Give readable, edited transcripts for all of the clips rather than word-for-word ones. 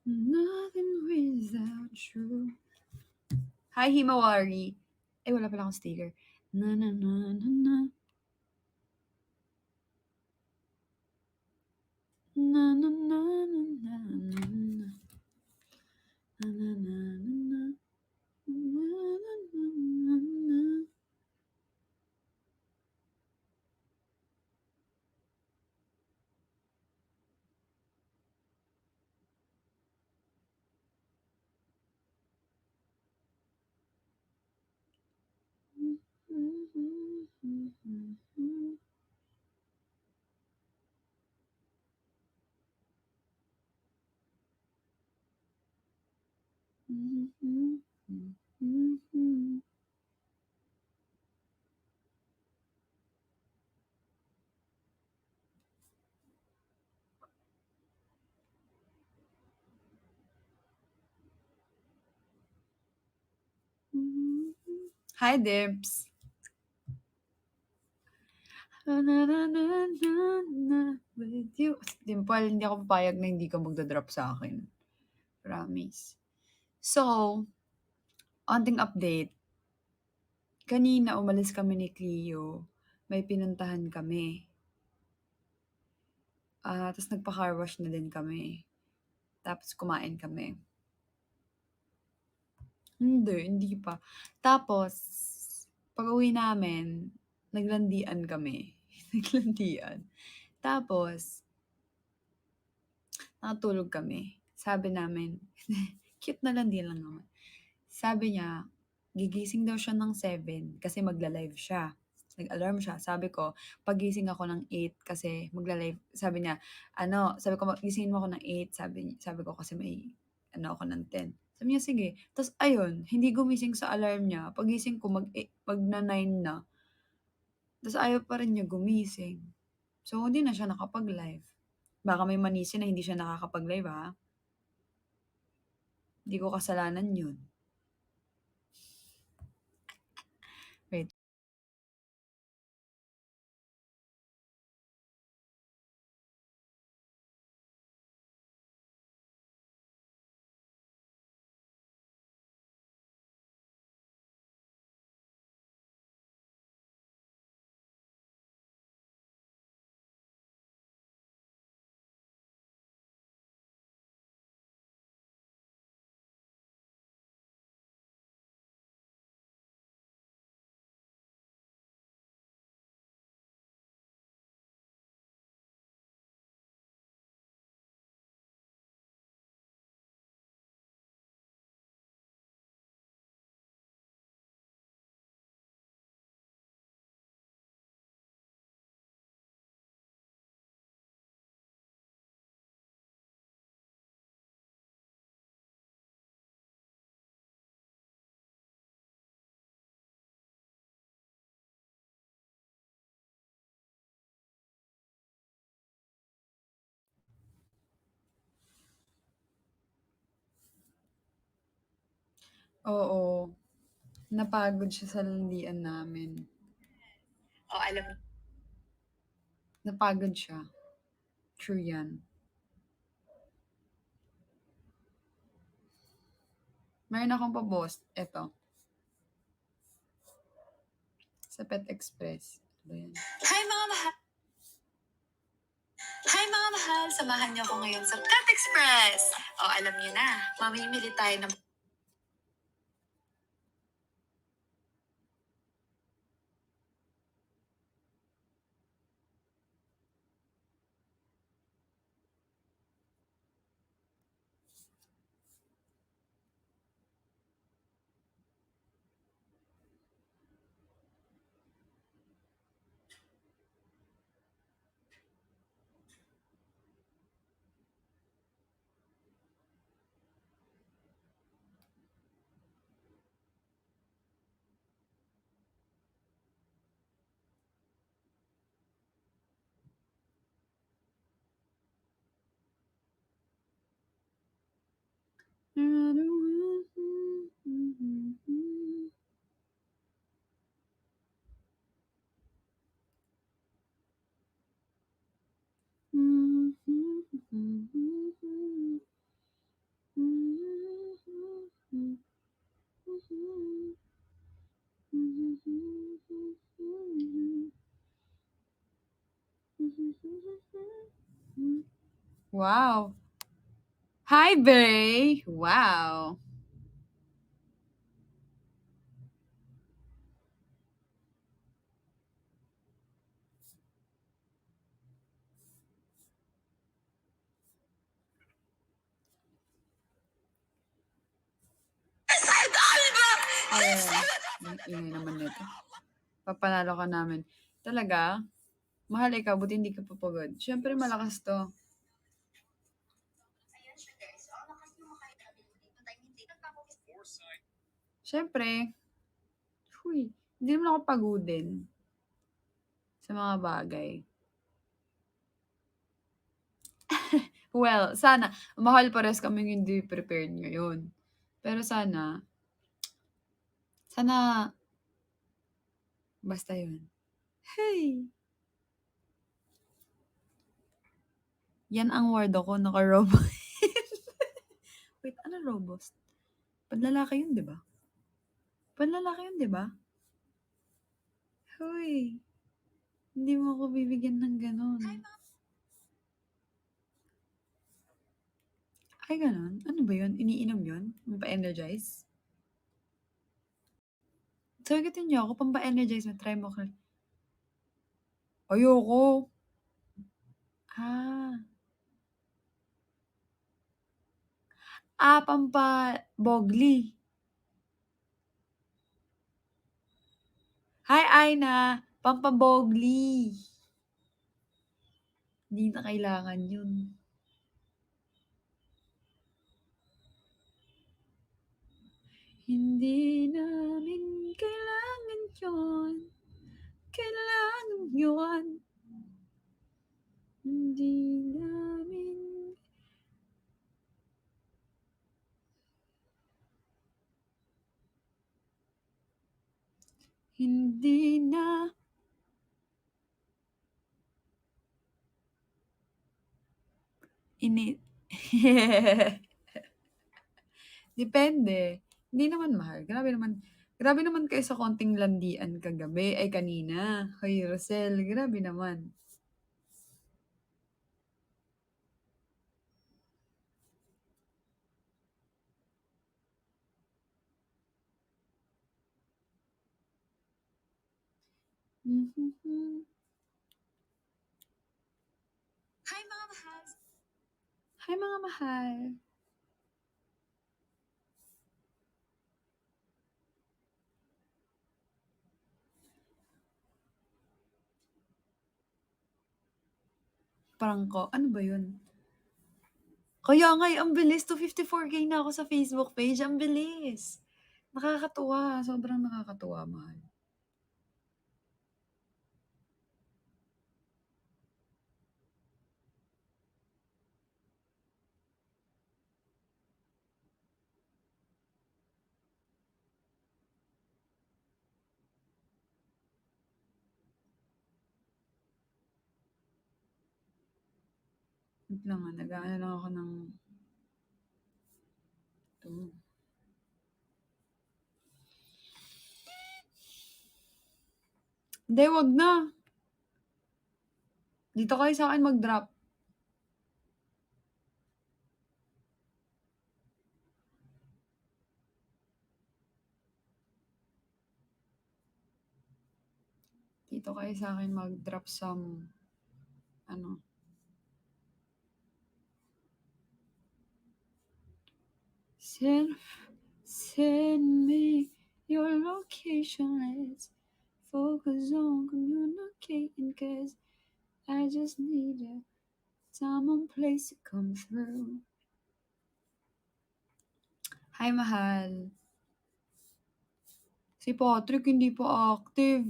Nothing without you. Hi, Himawari. Eh, wala pala akong sticker. Na na na na na. Na na na na na na na. Na na na na na. Na na na na na. Hi, Dibs. Na na na na na na with you. Dimple, hindi ako papayag na hindi ka magda-drop sa akin. Promise. So, onting update. Kanina umalis kami ni Cleo. May pinuntahan kami. Tapos nagpa-car wash na din kami. Tapos kumain kami. Hindi pa. Tapos, pag-uwi namin, naglandian kami. Naglandian. Tapos, nakatulog kami. Sabi namin, cute na landian lang naman. Sabi niya, gigising daw siya ng 7 kasi magla-live siya. Nag-alarm siya. Sabi ko, pagising ako ng 8 kasi magla-live. Sabi niya, sabi ko, gisingin mo ako ng 8. Sabi ko kasi may, ako ng 10. Sabi niya, sige. Tapos, ayun, hindi gumising sa alarm niya. Pagising ko, mag na 9 na. Tapos, ayaw pa rin niya gumising. So, hindi na siya nakapag-live. Baka may manisi na hindi siya nakakapag-live, ha? Hindi ko kasalanan yun. Wait. Oo. Napagod siya sa landian namin. Oh, alam Napagod siya. True yan. Meron akong pa-post. Eto. Sa Pet Express. Ano ba yan? Hi mga mahal! Hi mga mahal! Samahan niyo ako ngayon sa Pet Express! Oh, alam niyo na, mamimili tayo ng Wow! Hi, Bey! Wow! Ayan, ang ingay naman nito. Papanalo ka namin. Talaga? Mahal ikaw, buti hindi ka papagod. Siyempre malakas 'to. Siyempre, huy, hindi naman ako pagodin sa mga bagay. Well, sana mahal parehas kaming hindi prepared ngayon. Pero sana basta 'yun. Hey! Yan ang word ako, naka-robo. Wait, ano robust? Panlalaki 'yun, 'di ba? Panlalaki 'yun, 'di ba? Hoy, hindi mo ako bibigyan ng gano'n. Ay gano'n? Ano ba 'yun, iniinom 'yun, pampa-energize? Sagutin niyo ako, pampa-energize mo, try mo ayoko. Ah, pampa-bogli. Hi, Aina, pampabogli. Hindi na kailangan 'yun. Hindi namin kailangan 'yun, kailangan 'yun. Hindi namin hindi na ini depende. Hindi naman mahal, grabe naman kayo sa konting landian kagabi ay kanina. Hoy, Rosel, grabe naman. Hi mga mahal! Hi, mga mahal. Prangko, ano ba 'yun? Kaya nga, ang bilis, 254K na ako sa Facebook page, ang bilis. Nakakatuwa, sobrang nakakatuwa, mahal. Wait lang, nag-aano lang ako ng 'to. Hindi, 'wag na. Dito kayo sa'kin mag-drop. Dito kayo sa'kin mag-drop some ano, send send me your location, let's focus on communicating 'cause I just need a time and place to come through. Hi, mahal. Si Patrick hindi pa active.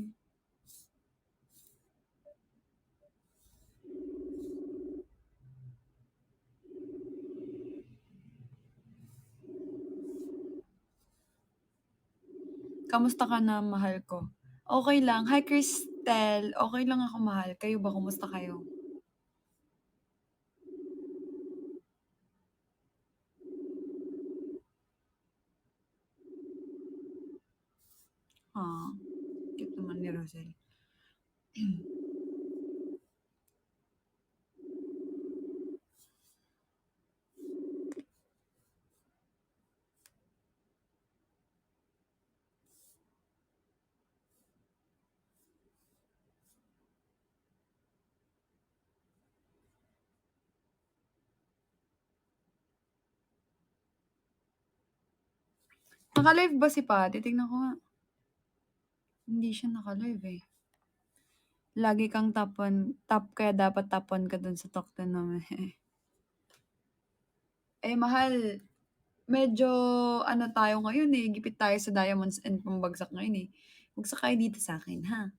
Kamusta ka na, mahal ko? Okey lang. Hi, Cristel. Okey lang ako, mahal. Kayo ba, kumusta kayo? Cute naman ni Rosel. Naka-live ba si Patty? Tignan ko nga. Hindi siya naka-live, eh. Lagi kang top 1 top kaya dapat top 1 ka dun sa Talk 10 namin. Eh, mahal, medyo ano tayo ngayon, eh, gipit tayo sa diamonds and pambagsak ngayon, eh. Bagsak kayo dito sa'kin, ha?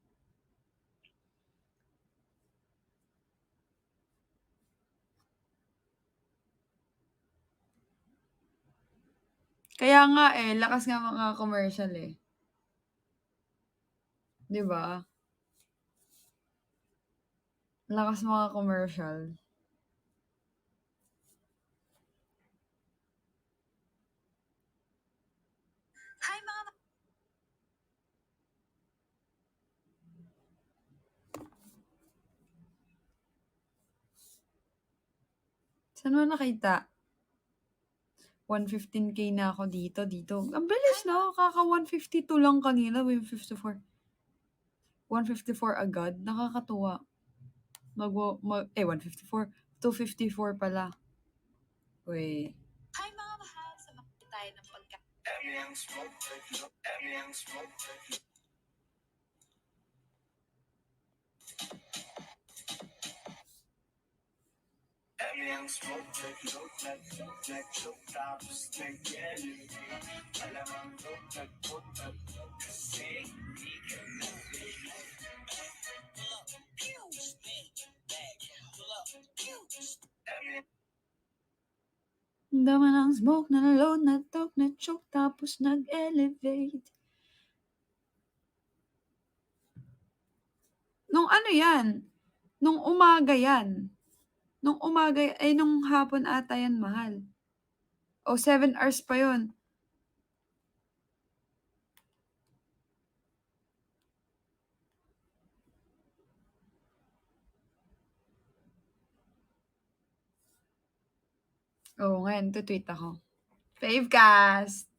Kaya nga, eh, lakas nga mga commercial, eh. 'Di ba? Lakas mga commercial. Hi mga Saan mo nakita? 115K na ako dito. Ang bilis, no? Kaka 152 lang kanina, 154. 154 agad. Nakakatuwa. 154. 254 pala. Wait. Hi mga mahal, samahan tayo ng pagkain. Ang dami ng smoke na load na talk na choke tapos nag-elevate. Nung ano yan? Nung umaga yan. Nung umaga, ay nung hapon ata yan, mahal. O 7 hours pa yon. Oo, ngayon, tweet ako. Favecast!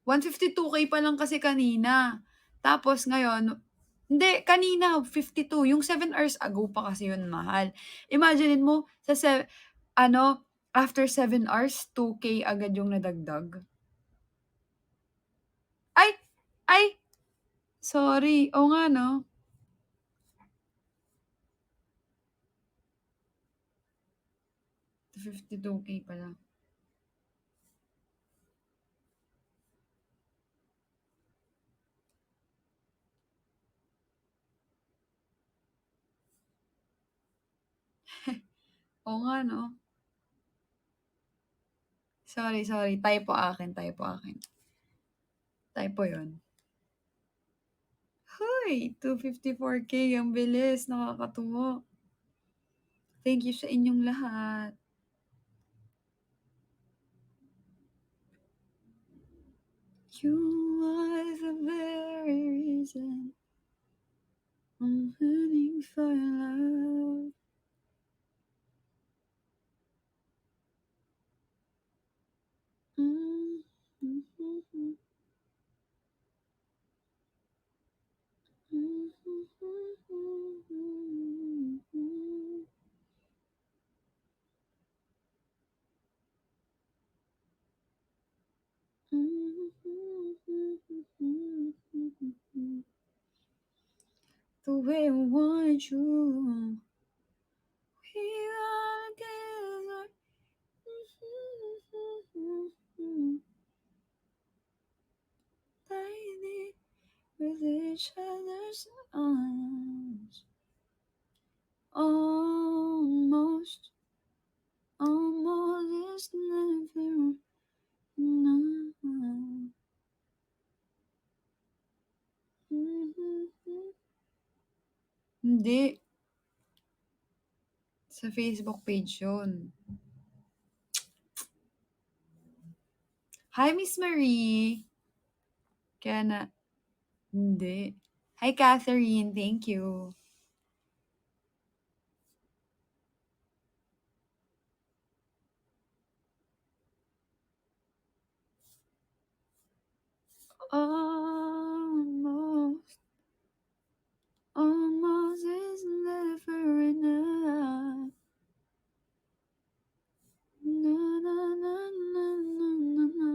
152K pa lang kasi kanina. Tapos ngayon, hindi, kanina, 52. Yung 7 hours ago pa kasi yun, mahal. Imagine mo, after 7 hours, 2K agad yung nadagdag. Ay! Ay! Sorry. Oo nga, no? $52K pala. Oo nga, no? Sorry. Typo akin. Typo yun. Hoy! 254K. Ang bilis. Nakakatuwa. Thank you sa inyong lahat. You are the very reason I'm running for your love. The way I want you. We are together. Tiny with each other's arms. Almost is never enough. Hindi. Sa Facebook page yun. Hi, Miss Marie. Kaya na, hindi. Hi, Catherine. Thank you. Almost is never enough. Na, na, na, na, na, na,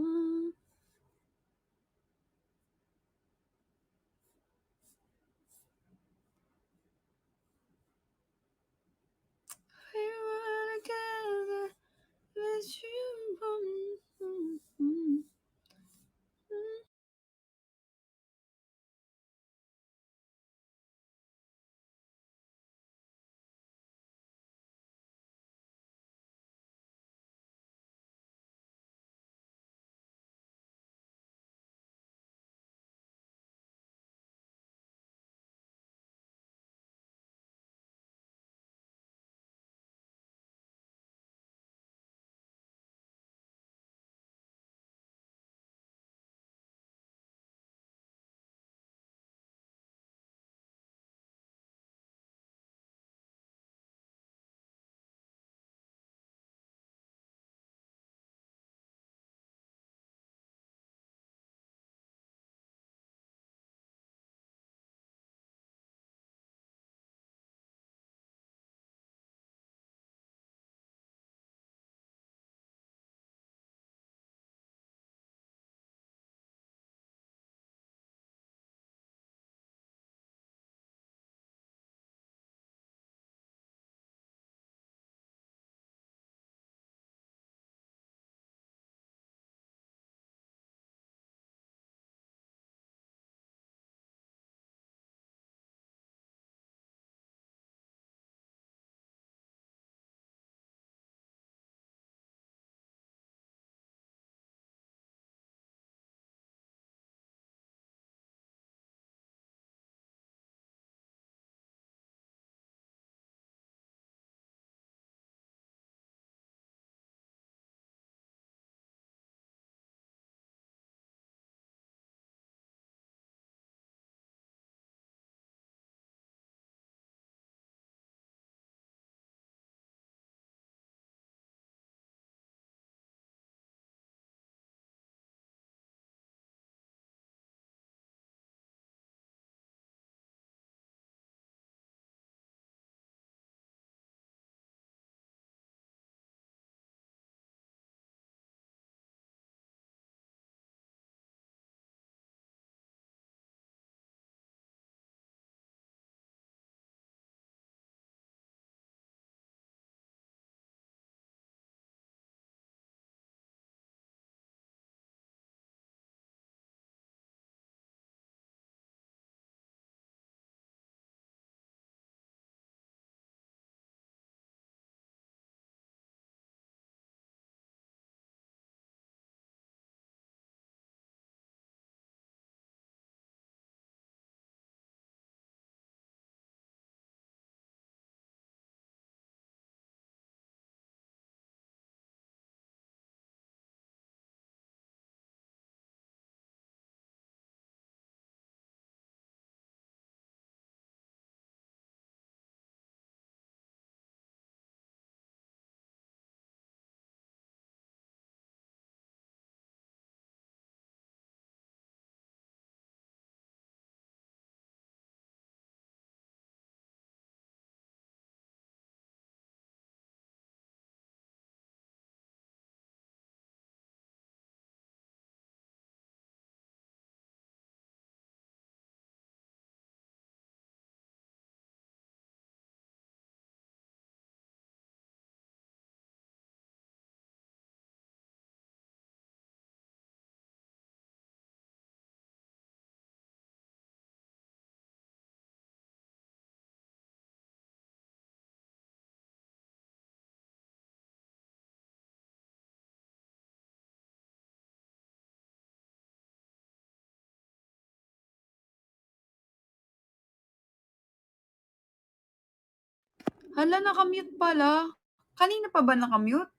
Hala, naka-mute pala. Kanina pa ba naka-mute?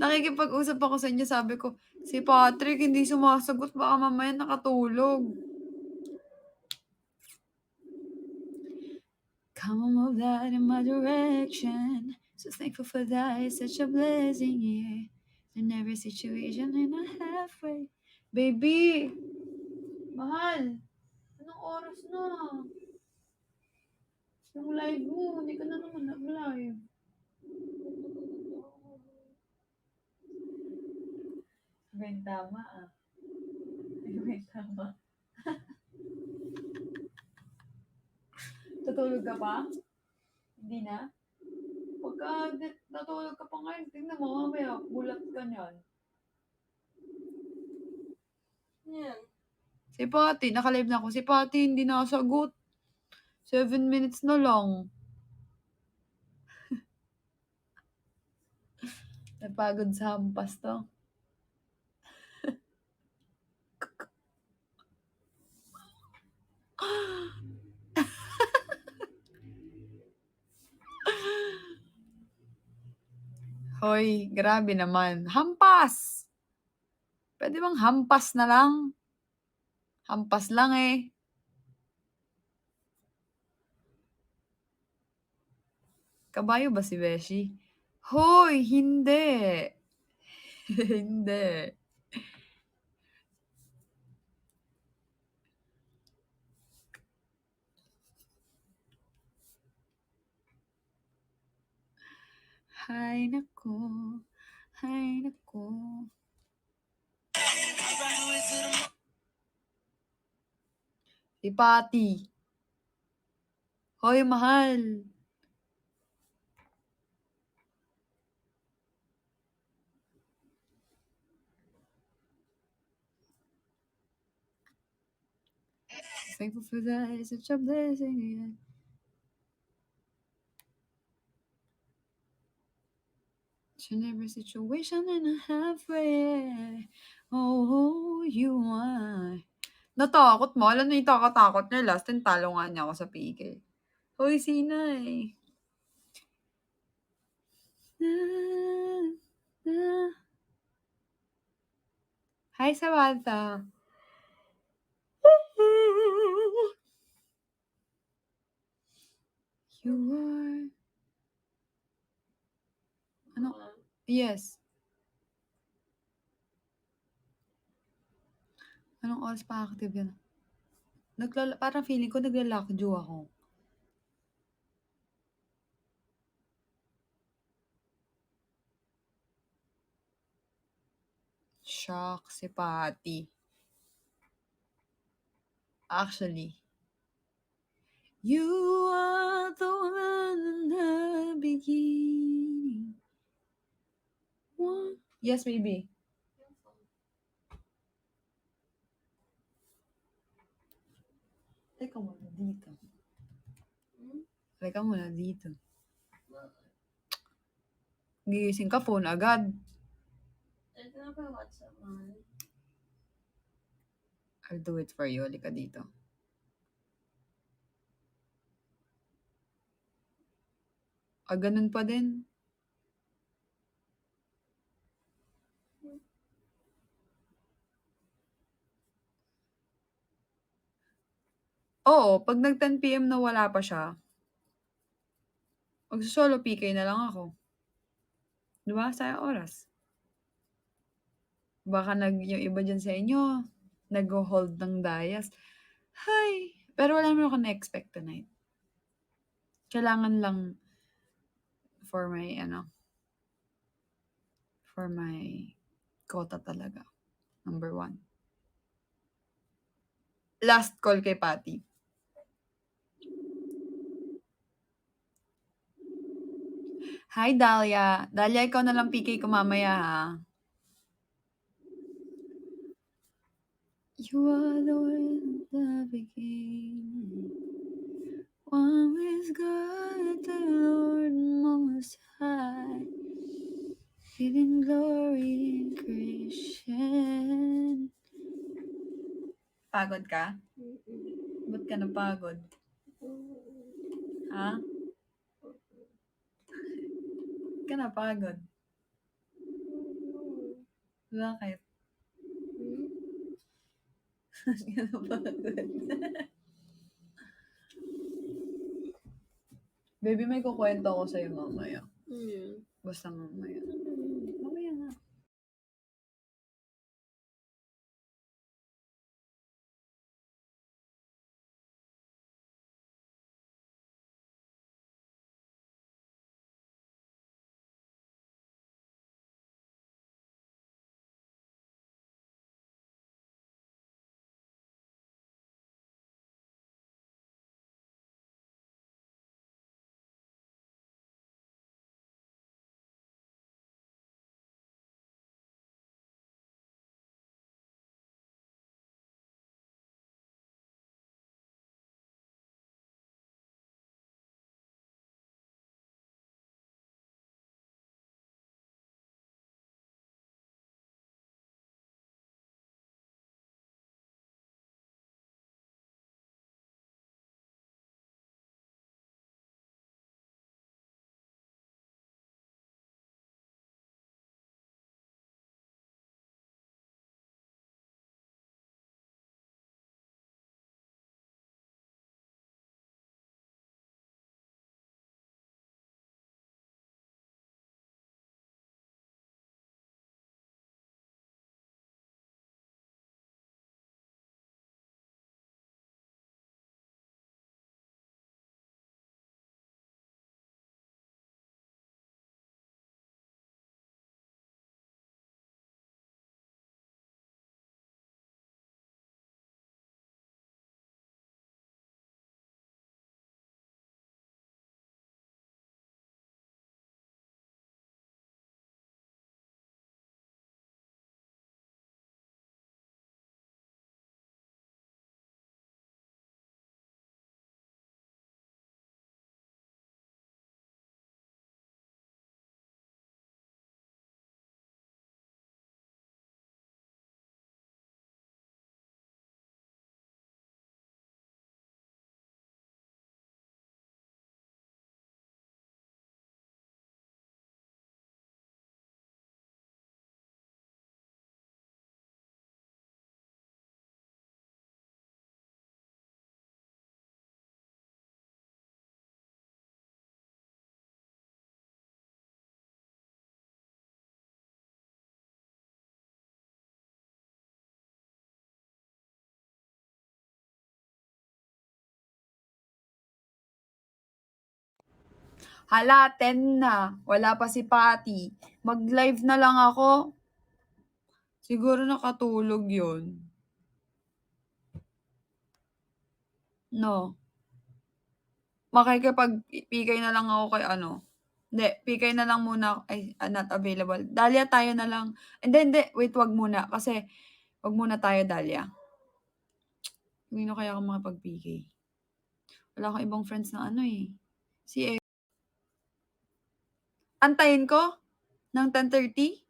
Nakikipag-usap ako sa inyo, sabi ko, si Patrick hindi sumasagot, baka mamaya nakatulog. Come on, move that in my direction. So thankful for that, it's such a blessing, yeah. In every situation and a halfway. Baby! Mahal! Anong oras na? Yung live mo, hindi ka na naman nag-live. Sabihin tama ah. Sabihin tama. Tutulog ka pa? Hindi na? Pagka natulog ka pa ngayon, tingnan mo mamaya, gulat ka niyan. Yan. Si Pati, naka-live na ako. Si Pati hindi nakasagot. 7 minutes na lang. Napagod sa hampas to. Hoy, grabe naman. Hampas! Pwede bang hampas na lang? Hampas lang eh. Kabayo ba si Beshi? Hoy, hindi. Hindi. Hay nako. Hay nako. Si Pati. Hoy, mahal. Thankful for that, it's such a blessing, yeah. In every situation and a halfway. Oh, you are. Natakot mo? Alam na yung takot niya. Last time, talo nga niya ako sa PK. Hoy, Sinay. Hi, Samantha. You are... Ano? Yes. Anong oras pa active yan? Parang feeling ko naglalakadyo ako. Shock si Patty. Actually, you are the one in the beginning. One. Yes, baby. Teka muna dito. Teka muna dito. Gigising ka, phone agad. Ito na pa yung WhatsApp, man. I'll do it for you. Halika dito. Ganun pa din. Oo, pag nag 10 PM na wala pa siya, magso-solo PK na lang ako. Di ba? Sayang oras. Baka yung iba dyan sa inyo, nag-hold ng dayas. Hay! Pero wala naman ako na-expect tonight. Kailangan lang for my quota talaga. Number 1. Last call kay Patty. Hi, Dahlia. Dahlia, ikaw na lang PK ko mamaya, ha? You are the one at the beginning. One with God, the Lord Most High. Giving glory in creation. Pagod ka? Ba't ka napagod? Ha? Ba't ka napagod? Bakit? Ba't ka napagod? Baby, may kukwento ako sa'yo mamaya. Basta mamaya. Mamaya nga. Hala, 10 na. Wala pa si Patty. Mag-live na lang ako. Siguro nakatulog yun. No. Makikipag-PK na lang ako kay ano. Hindi, PK na lang muna. Ay, not available. Dahlia tayo na lang. Hindi. Wait, wag muna. Kasi, wag muna tayo, Dahlia. Hindi na kaya ako makipag-PK. Wala akong ibang friends na ano eh. Si Antayin ko ng 10:30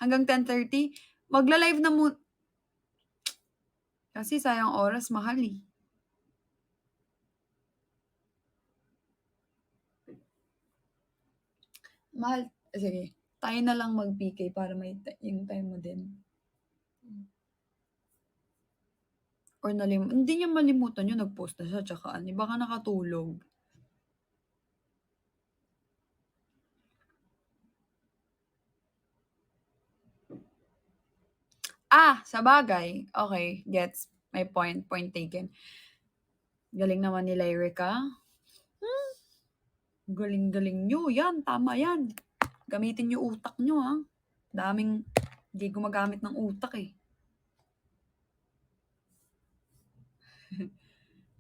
hanggang 10:30. Magla-live na kasi sayang oras, mahal eh. Mahal. Sige, tayo na lang mag-PK para may yung time mo din. Or hindi niya malimutan yun, nag-post na siya, tsaka ano, baka nakatulog. Sabagay. Okay, gets. My point taken. Galing naman ni Lyrica. Galing-galing nyo. Yan, tama yan. Gamitin nyo utak nyo, ha. Daming hindi gumagamit ng utak eh.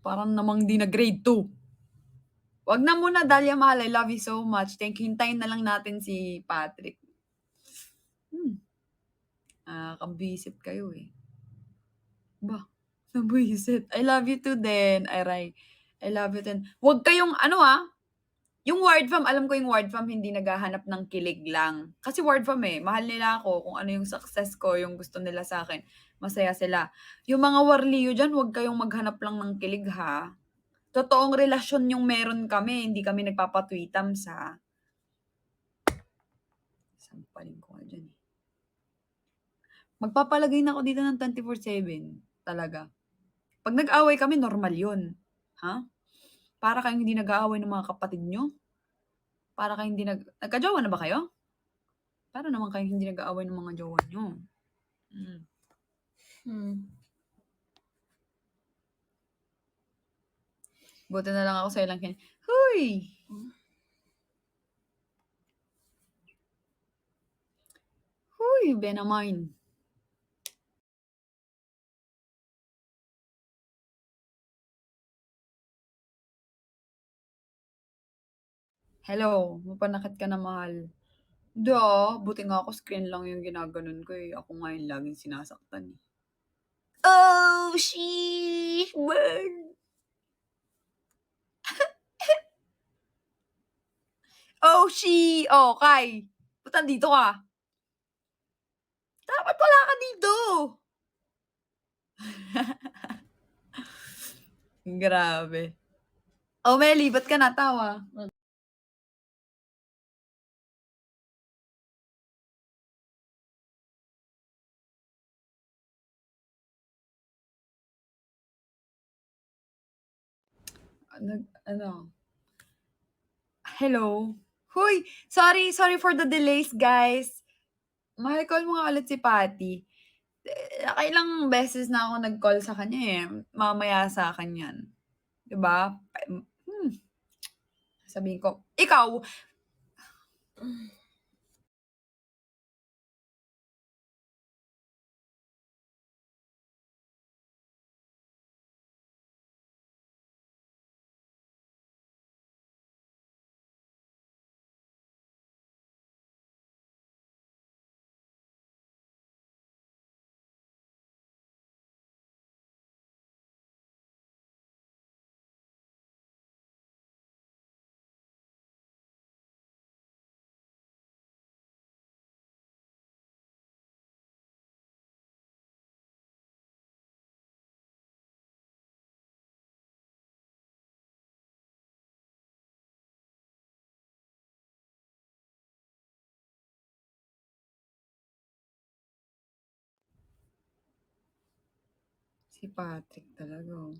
Parang namang di na grade 2. Wag na muna, Dahlia mahal. I love you so much. Thank you. Hintayin na lang natin si Patrick. Nakakabwisit kayo eh. Ba, nabwisit. I love you too din, Aray. I love you din. Wag kayong yung word fam, alam ko yung word fam hindi naghahanap ng kilig lang. Kasi word fam eh, mahal nila ako kung ano yung success ko, yung gusto nila sa akin. Masaya sila. Yung mga warliyo dyan, wag kayong maghanap lang ng kilig ha. Totoong relasyon yung meron kami, hindi kami nagpapatwitams, ha. Sampalin ko nga diyan, eh. Magpapalagay na ako dito ng 24/7, talaga. 'Pag nag-away kami normal 'yun, ha? Para kayong hindi nag-aaway ng mga kapatid niyo? Para kayong hindi nagka-jowa na ba kayo? Para naman kayong hindi nag-aaway ng mga jowa niyo. Hmm. Hmm. Buti na lang ako sa'yo lang Hoy! Hoy, Benamine. Hello, mapanakit ka na, mahal. Hindi, buti nga ako screen lang yung ginaganon ko, eh. Ako nga yung laging sinasaktan, eh. Oh, sheesh, burn! Oh, oh, Kai, ba't nandito ka? Dapat wala ka dito. Grabe. Oh, Melly, ba't ka natawa? Ano? Hello? Hoy, sorry for the delays, guys. Mahal, call mo nga ulit si Patty. Nakailang beses na ako nag-call sa kanya, eh. Mamaya sa akin 'yan. 'Di ba? Sabihin ko, ikaw si Patrick talaga, oh.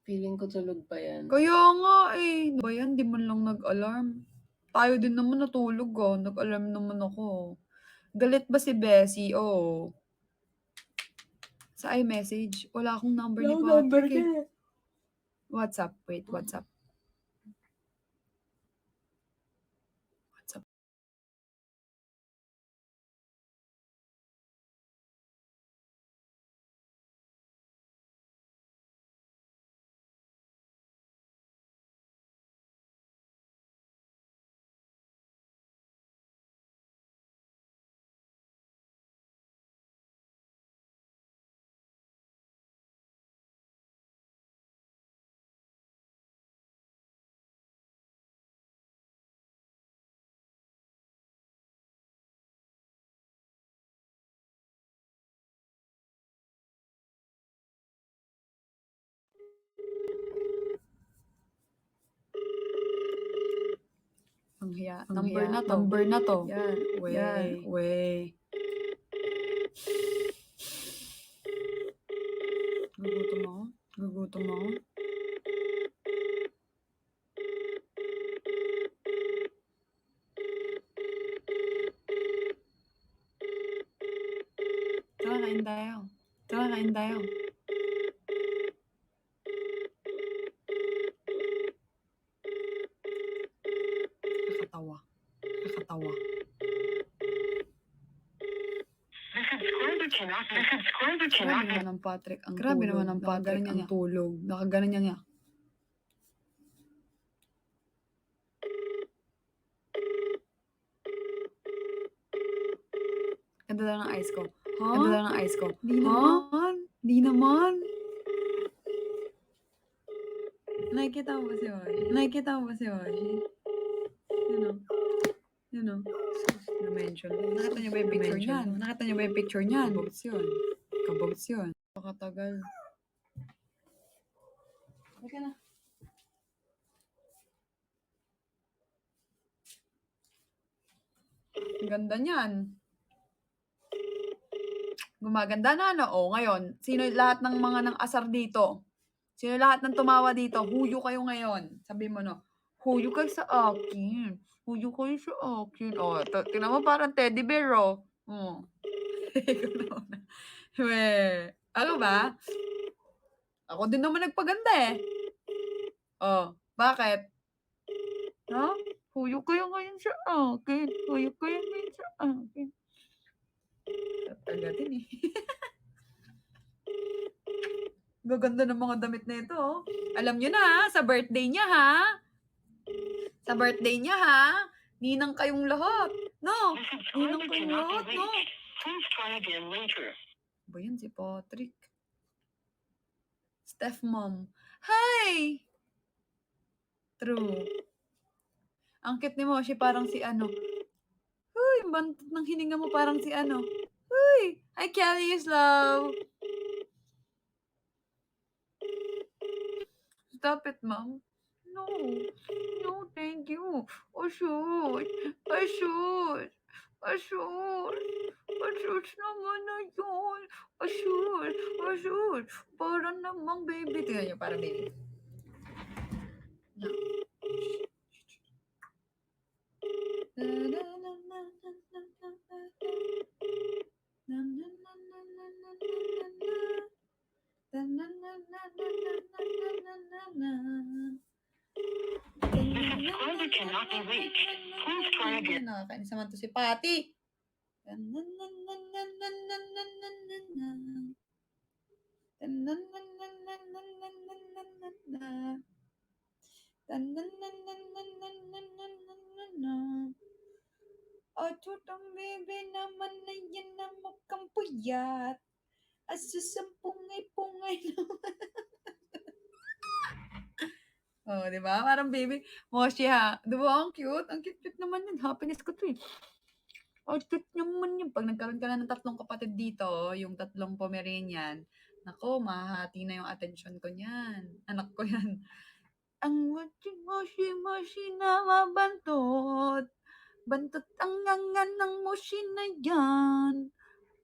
Feeling ko tulog pa yan. Kaya nga, eh. Ano ba 'yan, 'di man lang nag-alarm. Tayo din naman natulog, nag-alarm naman ako. Galit ba si Bessie? Oo. Sa iMessage, wala akong number ni Patrick, eh. WhatsApp, wait, WhatsApp. WhatsApp. Ang hiya. Number na 'to. Yan, we. Gugutom ako. Tara, kain tayo. Nakakatawa. Grabe naman ang Patrick ang tulog. Nakaganon niya. Ganda lang ng eyes ko. Di naman. Nakikita mo ba si Washi? Yun o. Na-mention. Nakita niyo ba yung picture niyan? Kabogs yun. Pakatagal. Halika na. Ang ganda niyan. Gumaganda na, no? O, ngayon, sino lahat ng mga nang asar dito? Sino lahat ng tumawa dito? Huyo kayo ngayon. Sabi mo, no? Huyo kayo sa akin. Huyo kayo sa akin. O, tingnan mo parang teddy bear, oh. Oh. Ikaw na una. Weh. Ano ba? Ako din naman nagpaganda eh. Oh, bakit? Ha? Huyo kayo ngayon sa akin. Huyo kayo ngayon sa akin. Agad din eh. Gaganda ng mga damit na ito, oh. Alam nyo na ha, sa birthday niya ha. Sa birthday niya ha. Ninang kayong lahat. No? Ninang kayong lahat, no? Please try again later. Ba yan si Patrick? Steph Mom. Hi! True. Ang cute ni Moshi, parang si ano. Uy, bantot ng hininga mo parang si ano. Uy! Hi, Kelly is love. Stop it, Mom. No. No, thank you. Oh, shoot. Oh, shoot. Oh, shoot. Oh, shoot naman na yun. Oh, shoot. Oh, shoot. Parang namang baby. Tingnan niyo, parang baby. No. Subscriber cannot be reached. Please try again. Nakakainis naman to si Patty. Atutang baby naman na yan na mukhang puyat. Pungay naman. Oh, di ba? Parang baby. Moshi ha. Di ba? Ang cute. Ang cute naman yun. Happiness ko to eh. Ang cute naman yun. Pag nagkaroon ka na ng 3 kapatid dito, yung 3 Pomeranian, nako, mahahati na yung atensyon ko niyan. Anak ko yan. Ang moshi na mabantot. Bantot ang nganga ng moshi na yan.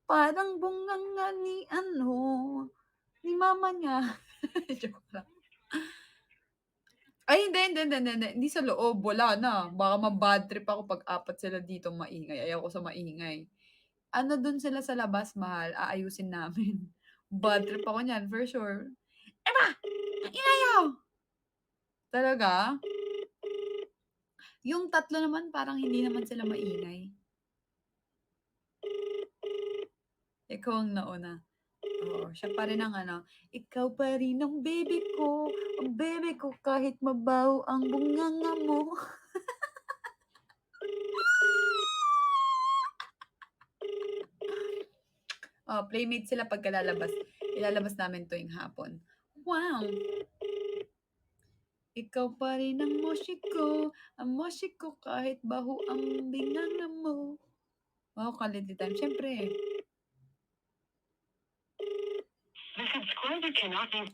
Parang bunganga ni ni mama niya. Joke lang. Ay, hindi sa loob, wala na. Baka ma-bad trip ako pag 4 sila dito maingay. Ayaw ko sa maingay. Ano dun sila sa labas, mahal, aayusin namin. Bad trip ako niyan, for sure. Ema! Inayaw! Talaga? Yung 3 naman, parang hindi naman sila maingay. Ikaw ang nauna. Oo, siya pa rin ang ano, ikaw pa rin ang baby ko kahit mabaho ang bunganga mo. Oh, playmate sila pagka lalabas. Ilalabas namin tuwing hapon. Wow! Ikaw pa rin ang moshi ko kahit baho ang binganga mo. Wow, quality time. Siyempre. The subscriber cannot be.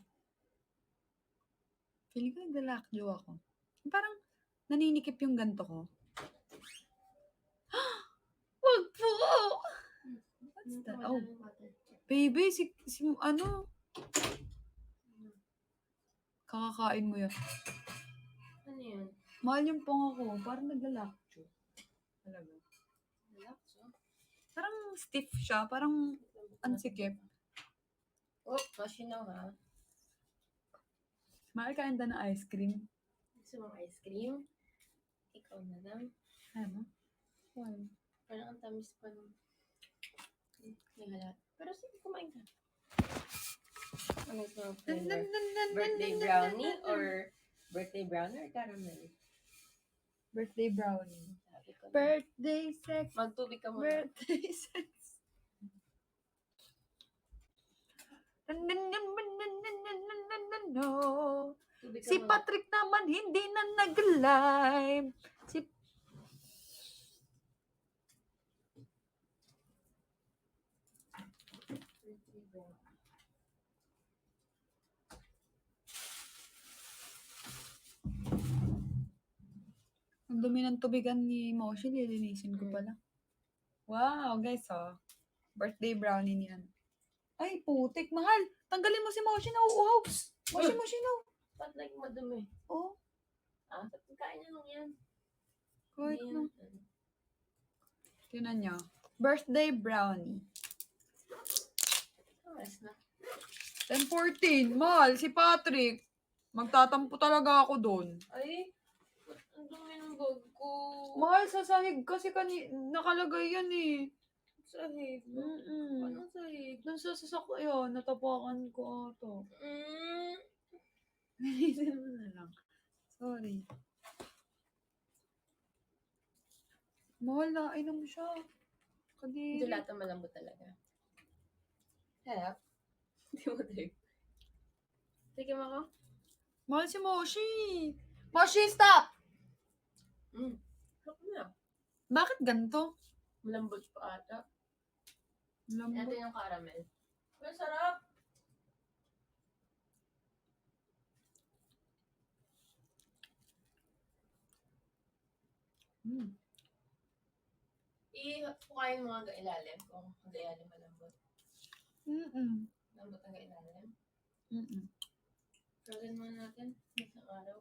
Feeling ko naglalakjo ako. Parang naninikip yung ganto ko. Wag po! What's that? Oh, baby, si ano? Kakakain mo yan. Ano yun? Mahal yung pong ako. Parang naglalakjo. Talaga. Relax, oh. Parang stiff siya. Parang ansikip. Oh, masinaw ha. Mahal kain na ng ice cream. Gusto mong ice cream? Ikaw na lang. Ano? Why? Parang ang tamis pa nung may halat. Pero sige, kumain ka. Ano gusto mong flavor? Birthday brownie or birthday brownie or caramel? Birthday brownie. Sabi ko na. Birthday sex. Magtubig ka muna. Birthday sex. Tubig ka Si muna. Patrick naman hindi na nag-live. Si Birthday brownie. ang dumi ng tubigan ni Moshi, lilinisin ko pala. Wow, guys, oh. Birthday brownie niyan. Ay, putik, mahal. Tanggalin mo si Moshi na uuhaw. Moshi, Moshi, no. Ba't like madumi? Oh, Sa pagkain niya lang yan. kahit Hindi na. yan. Tinan niyo. Birthday brownie. Oras na. 10:14. Mahal, si Patrick. Magtatampo talaga ako doon. Ay, ang dumi ng bag ko. Mahal, sa sahig kasi nakalagay yan eh. Sahig. Mm-mm. Anong sahig? Doon sa sasakyan, natapakan ko ito. Mm. Nilisin mo na lang. Sorry. Mahal na, inom siya. Hindi Kadiri. lahat ng malambot talaga. Harap. Hindi mo trip. Sige mo ako. Mahal si Moshi. Moshi, stop! Harap na. Bakit ganito? Malambot pa ata. Ito Lambot. yung caramel. Ang sarap. Mm. Ipukayin mo hanggang ilalim kung hanggang ilalim malambot. Mm-mm. Lambot hanggang ilalim. Mm-mm. Frozen muna natin. Isang araw.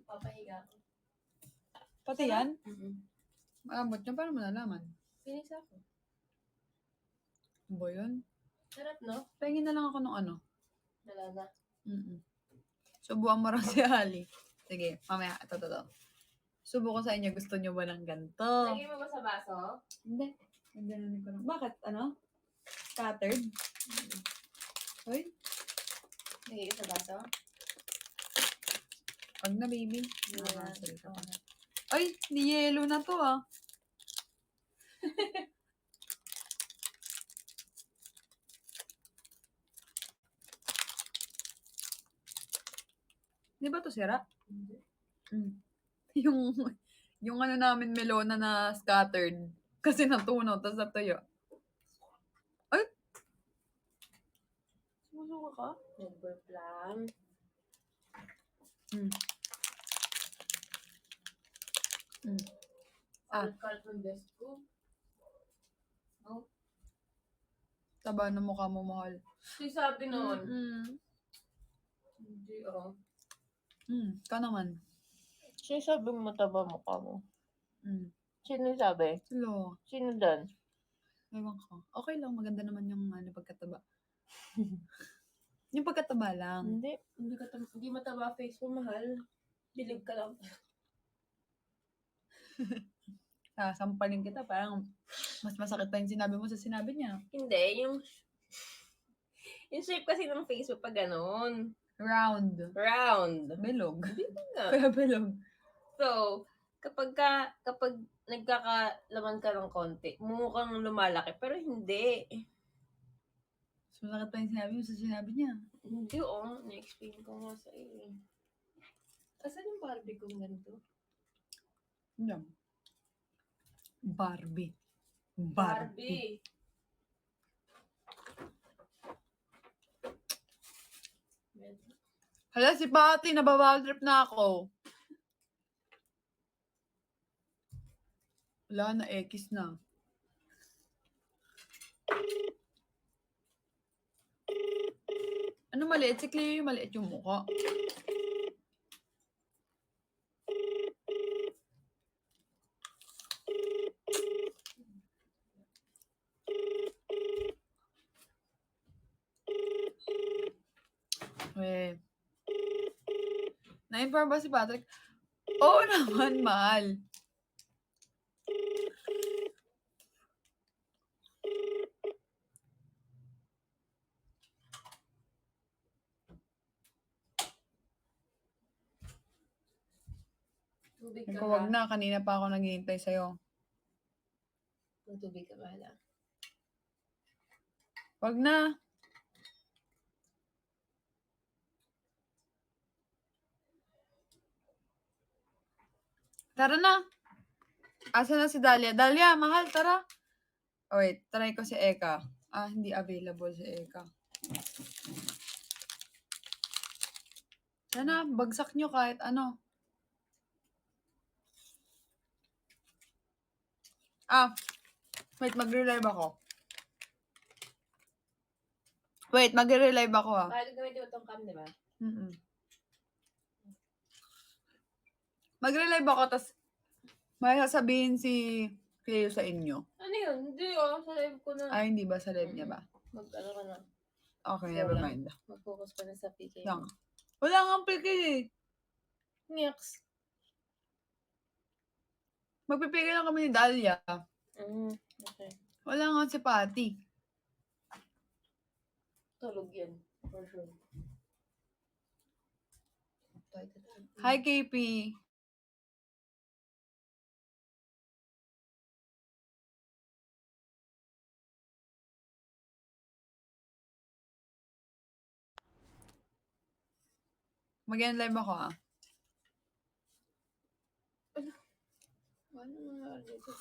Papahiga ko. Pati yan? Mm-mm. Malambot niya, paano mo nalaman? Finish ako. Ano ba yun? Sarap, no? Pahingin na lang ako ng ano. Dalaga. Mm-mm. Subuan mo rin si Ali. Sige, mamaya. Ito. Subo ko sa inyo. Gusto nyo ba ng ganito? Lagay mo ba sa baso? Hindi. Ganun ko lang. Bakit? Ano? Scattered? Uy, Lagay ko sa baso? wag na baby. Hindi na. Nakakasal ka pa. Ay, ni yellow na to ah. Di ba to sira? Hindi. Mm. Yung ano namin melona na scattered. Kasi natunaw, tapos natuyo. Ay! Sumusuka ka? Never plan. Mm. Mm. Ah. Kalat ng desk ko. Taba na mukha mo, mahal. Si sabi noon. Mm. Hindi, oh. Ka naman. Sino sabi mo mataba mukha mo? Mm. Sino sabi? Hello. Sino dan? Ewan ko. Okay lang, maganda naman yung ano, pagkataba. Yung pagkataba lang. Hindi mataba face mo, mahal. Bilig ka lang. Sasampalin kita, parang mas masakit pa yung sinabi mo sa sinabi niya. Hindi, yung shape kasi ng face mo pa ganun. Round. Round. Bilog. Nga. Kaya bilog. So, kapag nagkakalaman ka ng konti, mukhang lumalaki, pero hindi. Mas masakit pa yung sinabi mo sa sinabi niya. Hindi, oh. Na-explain ko nga sa iyo. Asan yung Barbie kong ganito? Yan. Barbie. Barbie. Hala, si Pati, nababawal trip na ako. Wala na, X na. Ano maliit? Si Cleo yung maliit yung mukha. Eh. Na-inform ba si Patrick? Oo naman, mahal. Tubig ka Huwag ba? na, kanina pa ako naghihintay sa'yo. Tubig ka ba lang? Huwag na. Tara na. Asa na si Dahlia? Dahlia, mahal, tara. Oh, wait, try ko si Eka. Hindi available si Eka. Sana, bagsak nyo kahit ano. Wait, magre-live ako. Wait, magre-live ako ah. Kahit gamitin mo itong cam, di ba? Mm. Magre-live ako, tas may sasabihin si Cleo sa inyo. Ano yun? Hindi sa live ko na. Ay, hindi ba? Sa live niya ba? Mag-ano ka na. Okay, Ikaw never lang. mind. Mag-focus ka na sa PK Lang. mo. Wala nga pigil eh. Nyaks. Magpipigil lang kami ni Dahlia. Okay. Wala nga si Patty. Tulog yan. For sure. Hi, KP. Mag-end live ako ah. Ano nga dito?